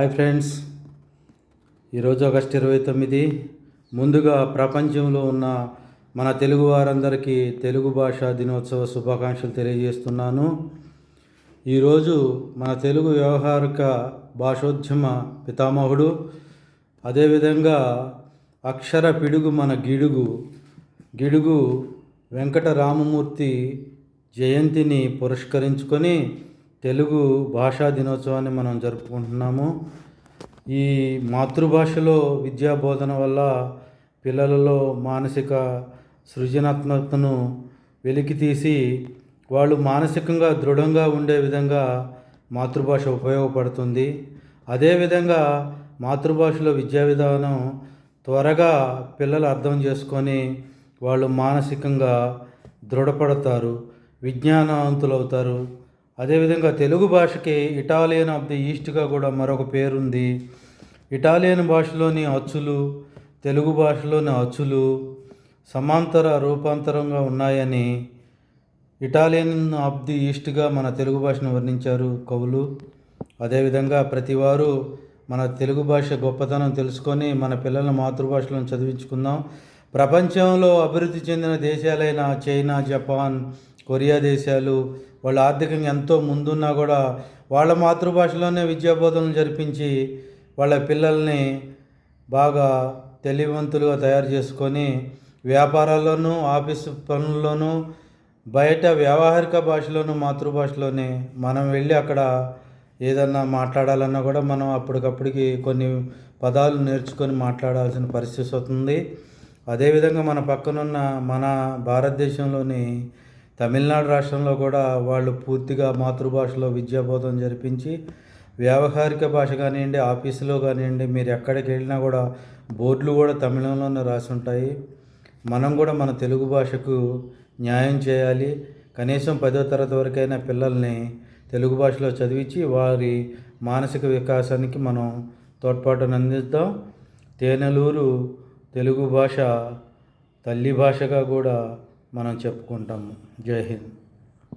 Hi friends, ఈరోజు August 29. ముందుగా ప్రపంచంలో ఉన్న మన తెలుగు వారందరికీ తెలుగు భాషా దినోత్సవ శుభాకాంక్షలు తెలియజేస్తున్నాను. ఈరోజు మన తెలుగు వ్యవహారిక భాషోద్యమ పితామహుడు, అదేవిధంగా అక్షర పిడుగు మన గిడుగు వెంకటరామమూర్తి జయంతిని పురస్కరించుకొని తెలుగు భాషా దినోత్సవాన్ని మనం జరుపుకుంటున్నాము. ఈ మాతృభాషలో విద్యా బోధన వల్ల పిల్లలలో మానసిక సృజనాత్మకతను వెలికితీసి వాళ్ళు మానసికంగా దృఢంగా ఉండే విధంగా మాతృభాష ఉపయోగపడుతుంది. అదేవిధంగా మాతృభాషలో విద్యా విధానం త్వరగా పిల్లలు అర్థం చేసుకొని వాళ్ళు మానసికంగా దృఢపడతారు, విజ్ఞానవంతులవుతారు. అదేవిధంగా తెలుగు భాషకి ఇటాలియన్ ఆఫ్ ది ఈస్ట్గా కూడా మరొక పేరుంది. ఇటాలియన్ భాషలోని అచ్చులు తెలుగు భాషలోని అచ్చులు సమాంతర రూపాంతరంగా ఉన్నాయని ఇటాలియన్ ఆఫ్ ది ఈస్ట్గా మన తెలుగు భాషను వర్ణించారు కవులు. అదేవిధంగా ప్రతివారు మన తెలుగు భాష గొప్పతనం తెలుసుకొని మన పిల్లల మాతృభాషలను చదివించుకుందాం. ప్రపంచంలో అభివృద్ధి చెందిన దేశాలైన చైనా, జపాన్, కొరియా దేశాలు వాళ్ళు ఆర్థికంగా ఎంతో ముందున్నా కూడా వాళ్ళ మాతృభాషలోనే విద్యాబోధనలు జరిపించి వాళ్ళ పిల్లల్ని బాగా తెలివివంతులుగా తయారు చేసుకొని వ్యాపారాల్లోనూ, ఆఫీసు పనుల్లోనూ, బయట వ్యావహారిక భాషలోనూ మాతృభాషలోనే మనం వెళ్ళి అక్కడ ఏదన్నా మాట్లాడాలన్నా కూడా మనం అప్పటికప్పటికి కొన్ని పదాలు నేర్చుకొని మాట్లాడాల్సిన పరిస్థితి వస్తుంది. అదేవిధంగా మన పక్కనున్న మన భారతదేశంలోని తమిళనాడు రాష్ట్రంలో కూడా వాళ్ళు పూర్తిగా మాతృభాషలో విద్యాబోధన జరిపించి వ్యావహారిక భాష కానివ్వండి, ఆఫీసులో కానివ్వండి, మీరు ఎక్కడికి వెళ్ళినా కూడా బోర్డులు కూడా తమిళంలోనే రాసి ఉంటాయి. మనం కూడా మన తెలుగు భాషకు న్యాయం చేయాలి. కనీసం 10వ తరగతి వరకైనా పిల్లల్ని తెలుగు భాషలో చదివించి వారి మానసిక వికాసానికి మనం తోడ్పాటును అందిద్దాం. తేనెలూరు తెలుగు భాష తల్లి భాషగా కూడా మనం చెప్పుకుంటాము. జై హింద్.